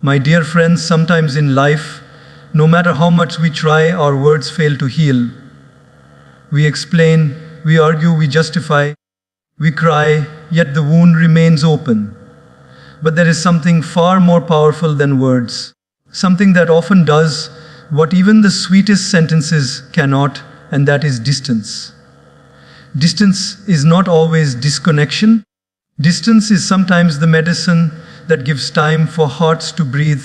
My dear friends, sometimes in life, no matter how much we try, our words fail to heal. We explain, we argue, we justify, we cry, yet the wound remains open. But there is something far more powerful than words, something that often does what even the sweetest sentences cannot, and that is distance. Distance is not always disconnection. Distance is sometimes the medicine that gives time for hearts to breathe,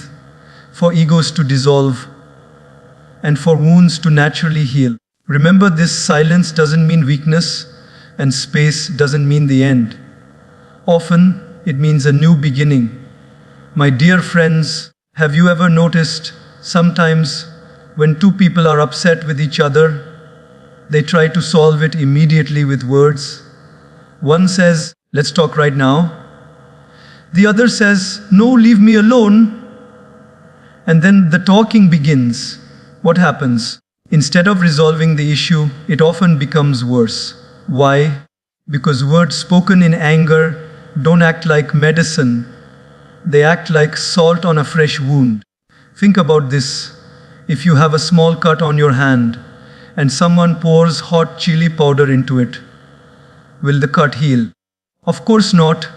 for egos to dissolve, and for wounds to naturally heal. Remember, this silence doesn't mean weakness, and space doesn't mean the end. Often, it means a new beginning. My dear friends, have you ever noticed sometimes when two people are upset with each other, they try to solve it immediately with words? One says, "Let's talk right now." The other says, "No, leave me alone." And then the talking begins. What happens? Instead of resolving the issue, it often becomes worse. Why? Because words spoken in anger don't act like medicine. They act like salt on a fresh wound. Think about this. If you have a small cut on your hand and someone pours hot chili powder into it, will the cut heal? Of course not.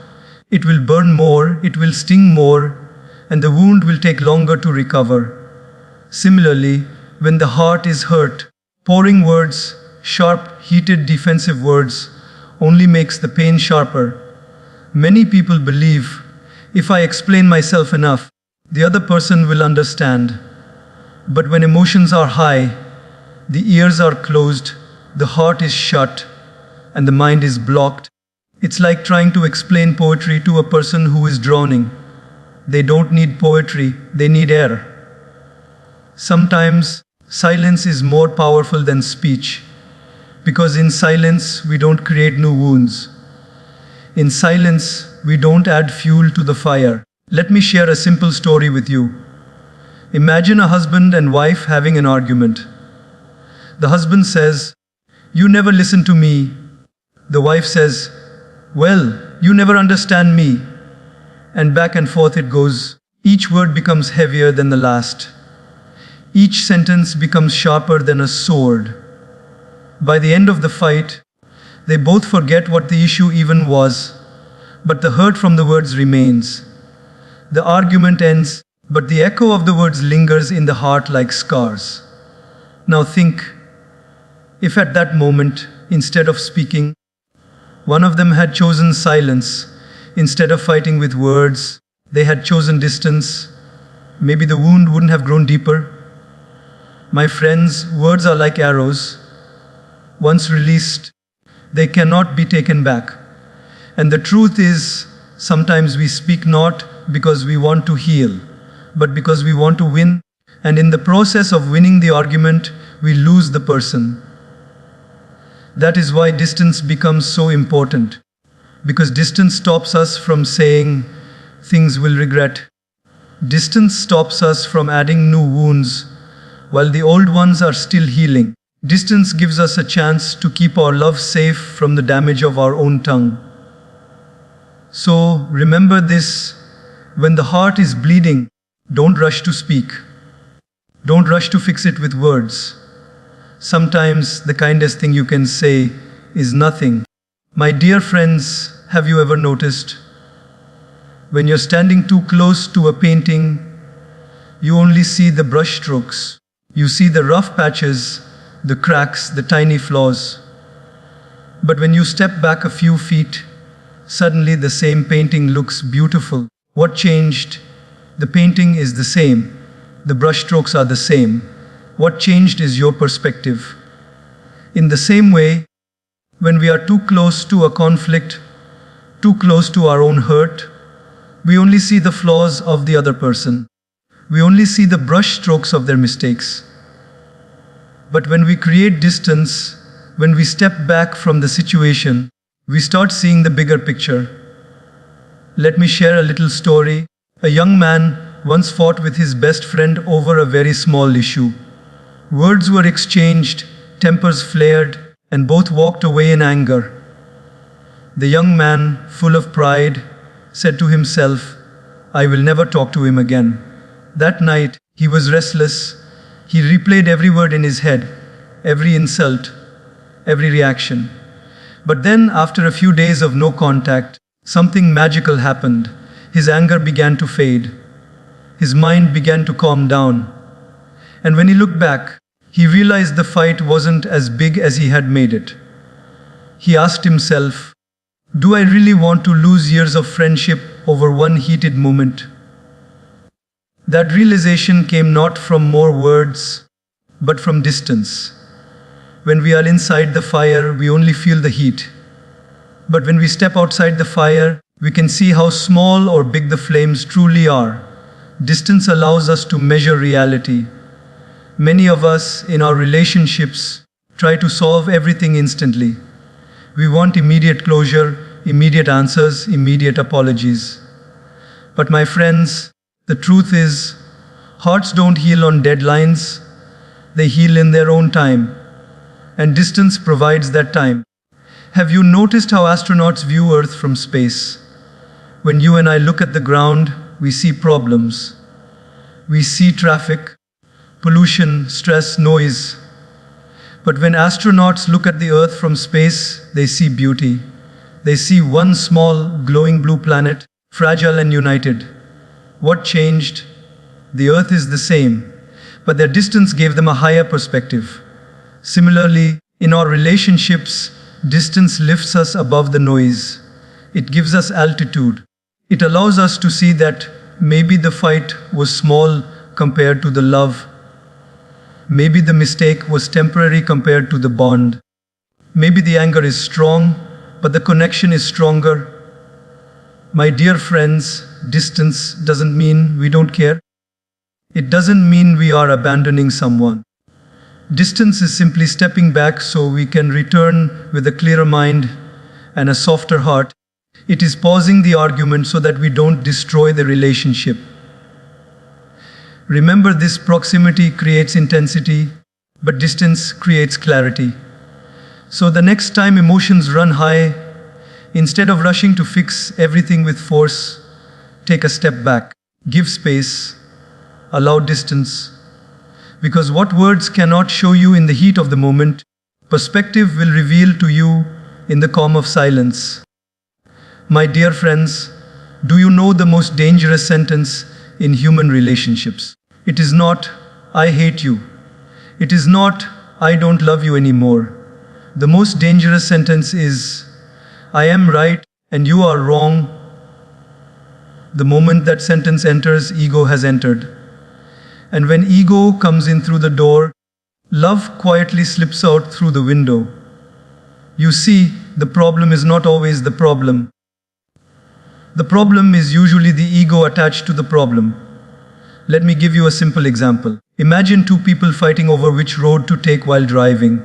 It will burn more, it will sting more, and the wound will take longer to recover. Similarly, when the heart is hurt, pouring words, sharp, heated, defensive words, only makes the pain sharper. Many people believe, if I explain myself enough, the other person will understand. But when emotions are high, the ears are closed, the heart is shut, and the mind is blocked. It's like trying to explain poetry to a person who is drowning. They don't need poetry, they need air. Sometimes, silence is more powerful than speech, because in silence, we don't create new wounds. In silence, we don't add fuel to the fire. Let me share a simple story with you. Imagine a husband and wife having an argument. The husband says, "You never listen to me." The wife says, "Well, you never understand me." And back and forth it goes. Each word becomes heavier than the last. Each sentence becomes sharper than a sword. By the end of the fight, they both forget what the issue even was, but the hurt from the words remains. The argument ends, but the echo of the words lingers in the heart like scars. Now think, if at that moment, instead of speaking, one of them had chosen silence, instead of fighting with words, they had chosen distance, maybe the wound wouldn't have grown deeper. My friends, words are like arrows. Once released, they cannot be taken back. And the truth is, sometimes we speak not because we want to heal, but because we want to win. And in the process of winning the argument, we lose the person. That is why distance becomes so important. Because distance stops us from saying things we'll regret. Distance stops us from adding new wounds while the old ones are still healing. Distance gives us a chance to keep our love safe from the damage of our own tongue. So remember this, when the heart is bleeding, don't rush to speak. Don't rush to fix it with words. Sometimes the kindest thing you can say is nothing. My dear friends, have you ever noticed? When you're standing too close to a painting, you only see the brush strokes. You see the rough patches, the cracks, the tiny flaws. But when you step back a few feet, suddenly the same painting looks beautiful. What changed? The painting is the same. The brushstrokes are the same. What changed is your perspective. In the same way, when we are too close to a conflict, too close to our own hurt, we only see the flaws of the other person. We only see the brushstrokes of their mistakes. But when we create distance, when we step back from the situation, we start seeing the bigger picture. Let me share a little story. A young man once fought with his best friend over a very small issue. Words were exchanged, tempers flared, and both walked away in anger. The young man, full of pride, said to himself, "I will never talk to him again." That night, he was restless. He replayed every word in his head, every insult, every reaction. But then, after a few days of no contact, something magical happened. His anger began to fade. His mind began to calm down. And when he looked back, he realized the fight wasn't as big as he had made it. He asked himself, do I really want to lose years of friendship over one heated moment? That realization came not from more words, but from distance. When we are inside the fire, we only feel the heat. But when we step outside the fire, we can see how small or big the flames truly are. Distance allows us to measure reality. Many of us, in our relationships, try to solve everything instantly. We want immediate closure, immediate answers, immediate apologies. But my friends, the truth is, hearts don't heal on deadlines, they heal in their own time. And distance provides that time. Have you noticed how astronauts view Earth from space? When you and I look at the ground, we see problems. We see traffic, pollution, stress, noise. But when astronauts look at the Earth from space, they see beauty. They see one small, glowing blue planet, fragile and united. What changed? The Earth is the same, but their distance gave them a higher perspective. Similarly, in our relationships, distance lifts us above the noise. It gives us altitude. It allows us to see that maybe the fight was small compared to the love. Maybe the mistake was temporary compared to the bond. Maybe the anger is strong, but the connection is stronger. My dear friends, distance doesn't mean we don't care. It doesn't mean we are abandoning someone. Distance is simply stepping back so we can return with a clearer mind and a softer heart. It is pausing the argument so that we don't destroy the relationship. Remember, this proximity creates intensity, but distance creates clarity. So the next time emotions run high, instead of rushing to fix everything with force, take a step back, give space, allow distance. Because what words cannot show you in the heat of the moment, perspective will reveal to you in the calm of silence. My dear friends, do you know the most dangerous sentence in human relationships? It is not, I hate you. It is not, I don't love you anymore. The most dangerous sentence is, I am right and you are wrong. The moment that sentence enters, ego has entered. And when ego comes in through the door, love quietly slips out through the window. You see, the problem is not always the problem. The problem is usually the ego attached to the problem. Let me give you a simple example. Imagine two people fighting over which road to take while driving.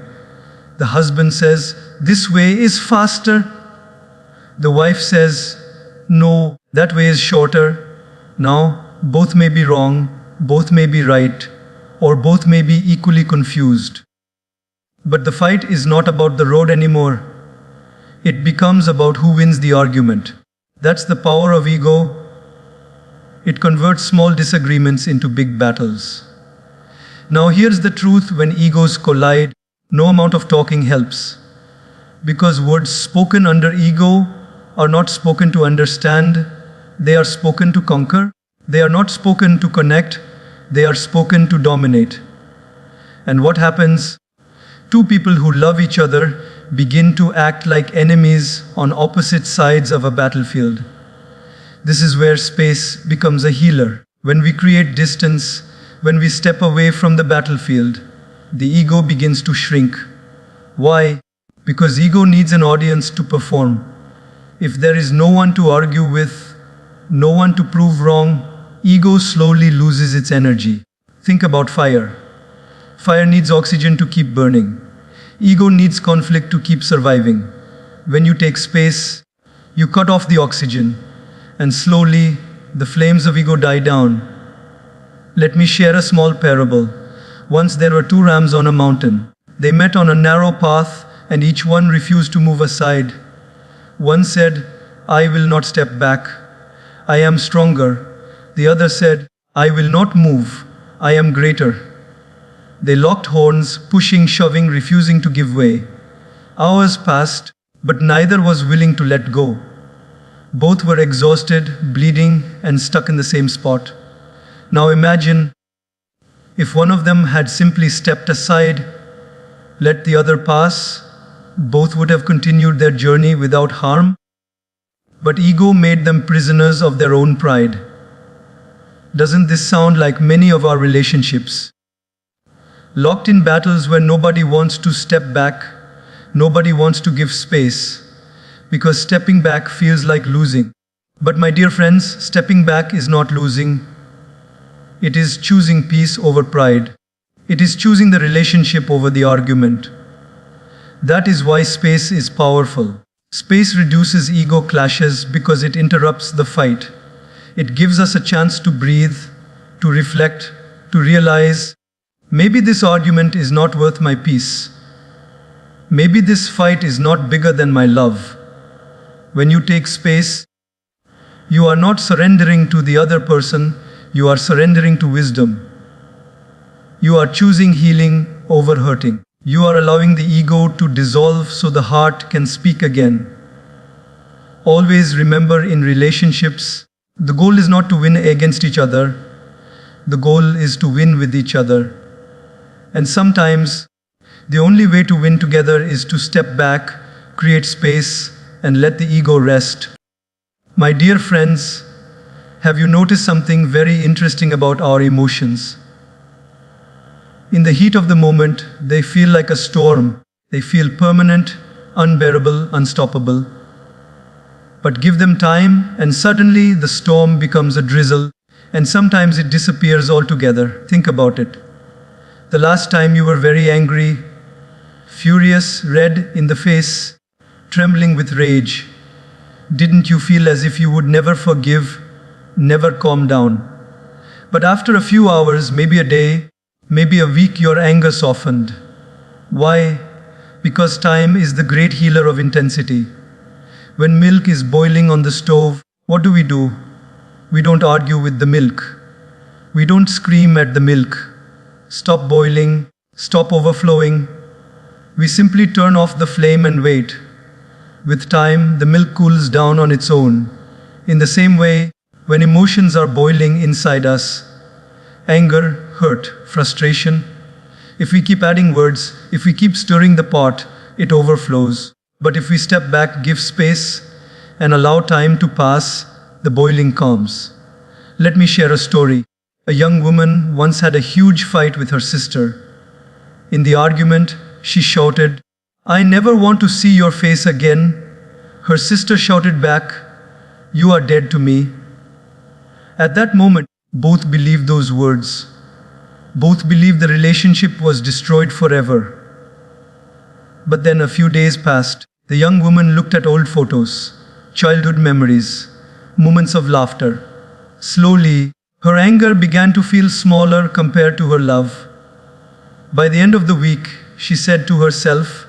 The husband says, this way is faster. The wife says, no, that way is shorter. Now, both may be wrong, both may be right, or both may be equally confused. But the fight is not about the road anymore. It becomes about who wins the argument. That's the power of ego. It converts small disagreements into big battles. Now here's the truth: when egos collide, no amount of talking helps. Because words spoken under ego are not spoken to understand, they are spoken to conquer. They are not spoken to connect, they are spoken to dominate. And what happens? Two people who love each other begin to act like enemies on opposite sides of a battlefield. This is where space becomes a healer. When we create distance, when we step away from the battlefield, the ego begins to shrink. Why? Because ego needs an audience to perform. If there is no one to argue with, no one to prove wrong, ego slowly loses its energy. Think about fire. Fire needs oxygen to keep burning. Ego needs conflict to keep surviving. When you take space, you cut off the oxygen, and slowly the flames of ego die down. Let me share a small parable. Once there were two rams on a mountain. They met on a narrow path, and each one refused to move aside. One said, I will not step back. I am stronger. The other said, I will not move. I am greater. They locked horns, pushing, shoving, refusing to give way. Hours passed, but neither was willing to let go. Both were exhausted, bleeding, and stuck in the same spot. Now imagine if one of them had simply stepped aside, let the other pass, both would have continued their journey without harm. But ego made them prisoners of their own pride. Doesn't this sound like many of our relationships? Locked in battles where nobody wants to step back, nobody wants to give space, because stepping back feels like losing. But my dear friends, stepping back is not losing. It is choosing peace over pride. It is choosing the relationship over the argument. That is why space is powerful. Space reduces ego clashes because it interrupts the fight. It gives us a chance to breathe, to reflect, to realize, maybe this argument is not worth my peace. Maybe this fight is not bigger than my love. When you take space, you are not surrendering to the other person, you are surrendering to wisdom. You are choosing healing over hurting. You are allowing the ego to dissolve so the heart can speak again. Always remember, in relationships, the goal is not to win against each other. The goal is to win with each other. And sometimes, the only way to win together is to step back, create space, and let the ego rest. My dear friends, have you noticed something very interesting about our emotions? In the heat of the moment, they feel like a storm. They feel permanent, unbearable, unstoppable. But give them time, and suddenly the storm becomes a drizzle, and sometimes it disappears altogether. Think about it. The last time you were very angry, furious, red in the face, trembling with rage, didn't you feel as if you would never forgive, never calm down? But after a few hours, maybe a day, maybe a week, your anger softened. Why? Because time is the great healer of intensity. When milk is boiling on the stove, what do? We don't argue with the milk. We don't scream at the milk. Stop boiling, stop overflowing. We simply turn off the flame and wait. With time, the milk cools down on its own. In the same way, when emotions are boiling inside us, anger, hurt, frustration, if we keep adding words, if we keep stirring the pot, it overflows. But if we step back, give space, and allow time to pass, the boiling calms. Let me share a story. A young woman once had a huge fight with her sister. In the argument, she shouted, "I never want to see your face again." Her sister shouted back, "You are dead to me." At that moment, both believed those words. Both believed the relationship was destroyed forever. But then a few days passed. The young woman looked at old photos, childhood memories, moments of laughter. Slowly, her anger began to feel smaller compared to her love. By the end of the week, she said to herself,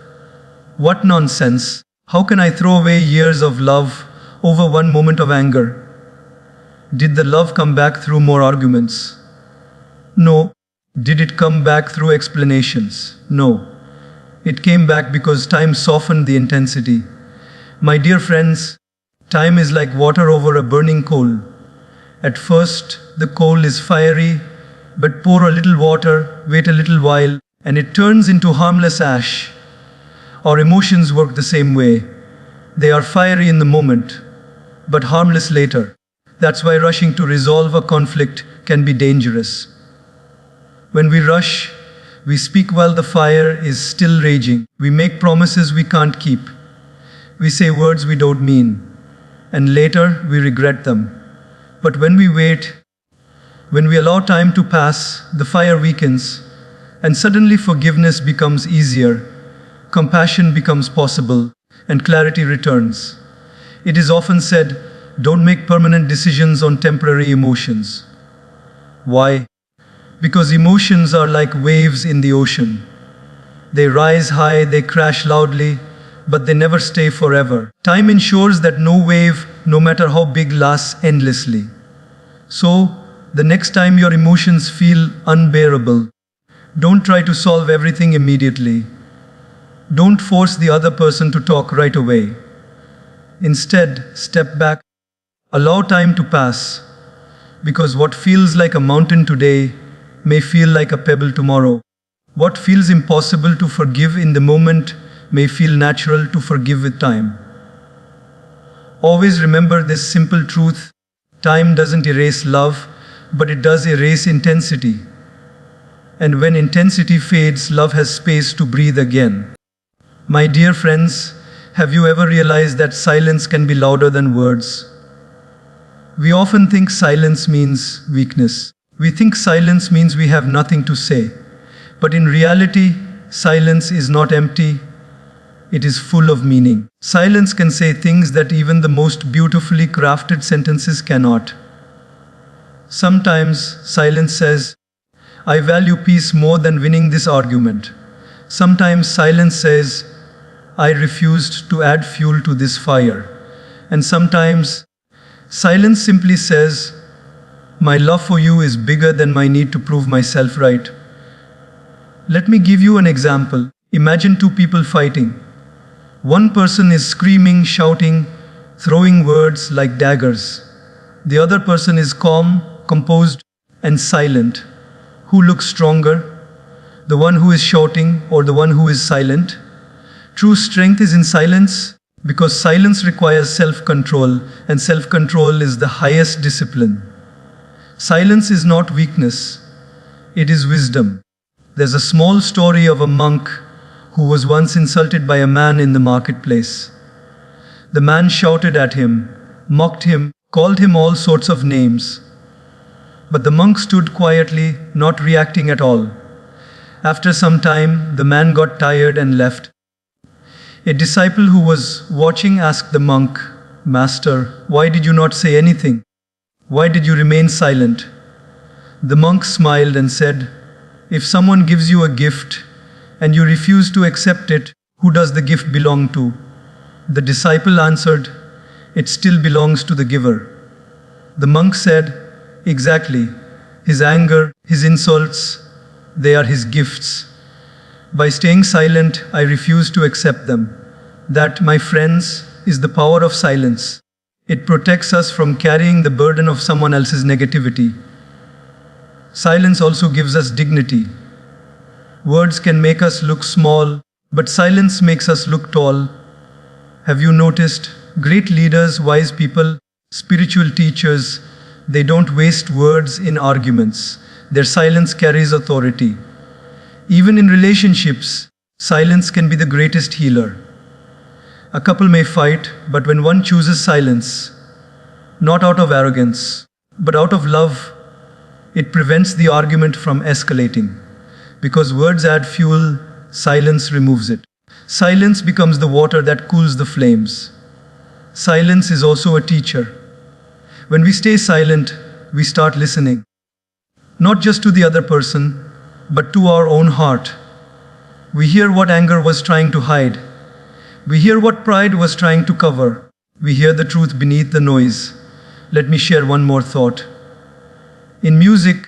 "What nonsense! How can I throw away years of love over one moment of anger?" Did the love come back through more arguments? No. Did it come back through explanations? No. It came back because time softened the intensity. My dear friends, time is like water over a burning coal. At first, the coal is fiery, but pour a little water, wait a little while, and it turns into harmless ash. Our emotions work the same way. They are fiery in the moment, but harmless later. That's why rushing to resolve a conflict can be dangerous. When we rush, we speak while the fire is still raging. We make promises we can't keep. We say words we don't mean, and later we regret them. But when we wait, when we allow time to pass, the fire weakens, and suddenly forgiveness becomes easier, compassion becomes possible, and clarity returns. It is often said, don't make permanent decisions on temporary emotions. Why? Because emotions are like waves in the ocean. They rise high, they crash loudly, but they never stay forever. Time ensures that no wave, no matter how big, lasts endlessly. So, The next time your emotions feel unbearable, don't try to solve everything immediately. Don't force the other person to talk right away. Instead, step back, allow time to pass, because what feels like a mountain today may feel like a pebble tomorrow. What feels impossible to forgive in the moment may feel natural to forgive with time. Always remember this simple truth: time doesn't erase love, but it does erase intensity. And when intensity fades, love has space to breathe again. My dear friends, have you ever realized that silence can be louder than words? We often think silence means weakness. We think silence means we have nothing to say. But in reality, silence is not empty, it is full of meaning. Silence can say things that even the most beautifully crafted sentences cannot. Sometimes silence says, "I value peace more than winning this argument." Sometimes silence says, "I refused to add fuel to this fire." And sometimes silence simply says, "My love for you is bigger than my need to prove myself right." Let me give you an example. Imagine two people fighting. One person is screaming, shouting, throwing words like daggers. The other person is calm, composed, and silent. Who looks stronger? The one who is shouting or the one who is silent? True strength is in silence, because silence requires self-control, and self-control is the highest discipline. Silence is not weakness, it is wisdom. There's a small story of a monk who was once insulted by a man in the marketplace. The man shouted at him, mocked him, called him all sorts of names. But the monk stood quietly, not reacting at all. After some time, the man got tired and left. A disciple who was watching asked the monk, "Master, why did you not say anything? Why did you remain silent?" The monk smiled and said, "If someone gives you a gift and you refuse to accept it, who does the gift belong to?" The disciple answered, "It still belongs to the giver." The monk said, "Exactly. His anger, his insults, they are his gifts. By staying silent, I refuse to accept them." That, my friends, is the power of silence. It protects us from carrying the burden of someone else's negativity. Silence also gives us dignity. Words can make us look small, but silence makes us look tall. Have you noticed? Great leaders, wise people, spiritual teachers, they don't waste words in arguments. Their silence carries authority. Even in relationships, silence can be the greatest healer. A couple may fight, but when one chooses silence, not out of arrogance, but out of love, it prevents the argument from escalating. Because words add fuel, silence removes it. Silence becomes the water that cools the flames. Silence is also a teacher. When we stay silent, we start listening. Not just to the other person, but to our own heart. We hear what anger was trying to hide. We hear what pride was trying to cover. We hear the truth beneath the noise. Let me share one more thought. In music,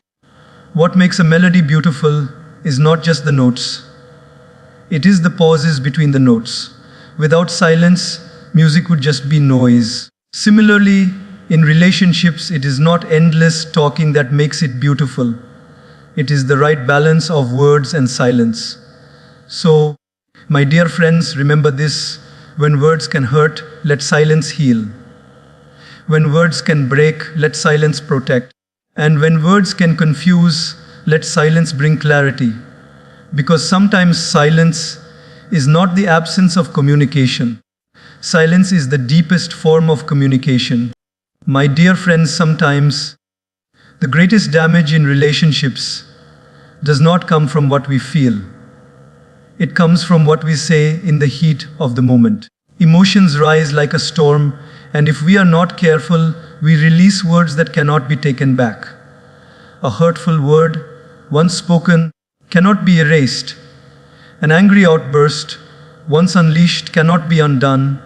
what makes a melody beautiful is not just the notes. It is the pauses between the notes. Without silence, music would just be noise. Similarly, in relationships, it is not endless talking that makes it beautiful. It is the right balance of words and silence. So, my dear friends, remember this: when words can hurt, let silence heal. When words can break, let silence protect. And when words can confuse, let silence bring clarity. Because sometimes silence is not the absence of communication. Silence is the deepest form of communication. My dear friends, sometimes the greatest damage in relationships does not come from what we feel. It comes from what we say in the heat of the moment. Emotions rise like a storm, and if we are not careful, we release words that cannot be taken back. A hurtful word, once spoken, cannot be erased. An angry outburst, once unleashed, cannot be undone.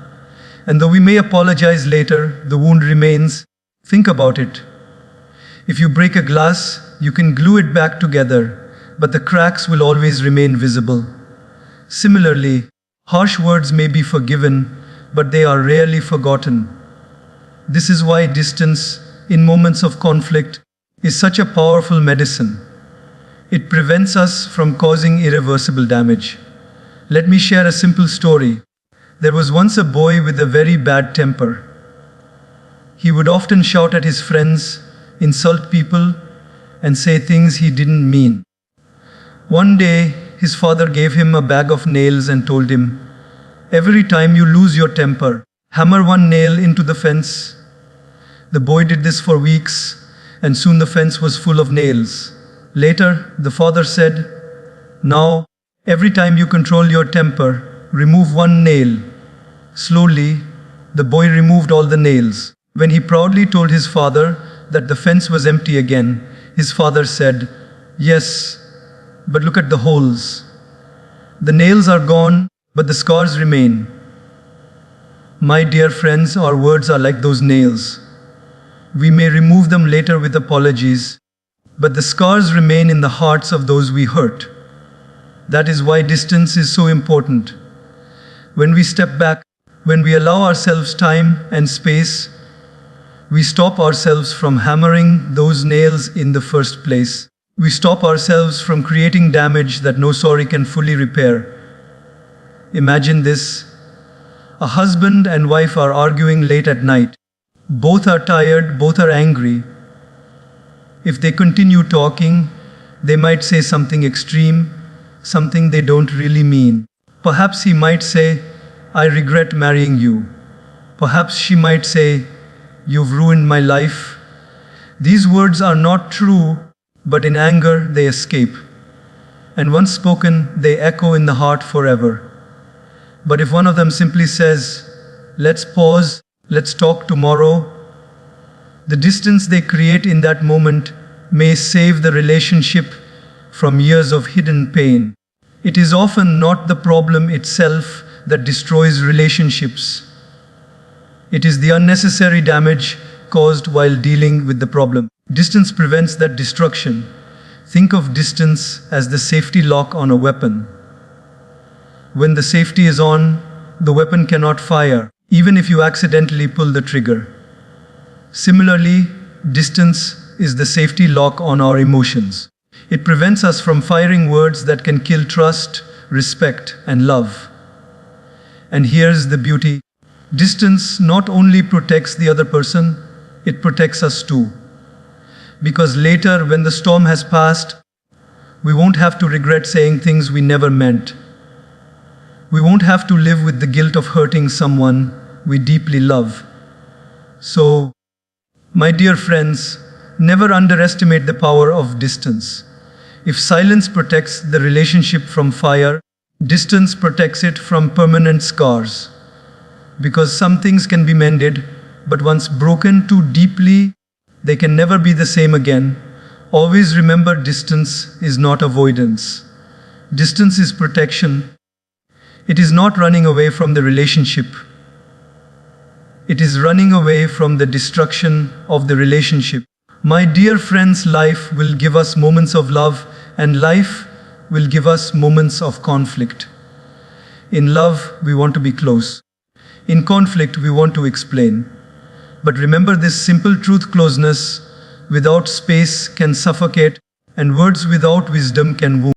And though we may apologize later, the wound remains. Think about it. If you break a glass, you can glue it back together, but the cracks will always remain visible. Similarly, harsh words may be forgiven, but they are rarely forgotten. This is why distance, in moments of conflict, is such a powerful medicine. It prevents us from causing irreversible damage. Let me share a simple story. There was once a boy with a very bad temper. He would often shout at his friends, insult people, and say things he didn't mean. One day, his father gave him a bag of nails and told him, "Every time you lose your temper, hammer one nail into the fence." The boy did this for weeks, and soon the fence was full of nails. Later, the father said, "Now, every time you control your temper, remove one nail." Slowly, the boy removed all the nails. When he proudly told his father that the fence was empty again, his father said, "Yes, but look at the holes. The nails are gone, but the scars remain." My dear friends, our words are like those nails. We may remove them later with apologies, but the scars remain in the hearts of those we hurt. That is why distance is so important. When we step back, when we allow ourselves time and space, we stop ourselves from hammering those nails in the first place. We stop ourselves from creating damage that no sorry can fully repair. Imagine this. A husband and wife are arguing late at night. Both are tired, both are angry. If they continue talking, they might say something extreme, something they don't really mean. Perhaps he might say, "I regret marrying you." Perhaps she might say, "You've ruined my life." These words are not true, but in anger they escape. And once spoken, they echo in the heart forever. But if one of them simply says, "Let's pause, let's talk tomorrow," the distance they create in that moment may save the relationship from years of hidden pain. It is often not the problem itself that destroys relationships. It is the unnecessary damage caused while dealing with the problem. Distance prevents that destruction. Think of distance as the safety lock on a weapon. When the safety is on, the weapon cannot fire, even if you accidentally pull the trigger. Similarly, distance is the safety lock on our emotions. It prevents us from firing words that can kill trust, respect, and love. And here's the beauty. Distance not only protects the other person, it protects us too. Because later, when the storm has passed, we won't have to regret saying things we never meant. We won't have to live with the guilt of hurting someone we deeply love. So, my dear friends, never underestimate the power of distance. If silence protects the relationship from fire, distance protects it from permanent scars. Because some things can be mended, but once broken too deeply, they can never be the same again. Always remember, distance is not avoidance. Distance is protection. It is not running away from the relationship. It is running away from the destruction of the relationship. My dear friends, life will give us moments of love, and life will give us moments of conflict. In love, we want to be close. In conflict, we want to explain. But remember this simple truth: closeness without space can suffocate, and words without wisdom can wound.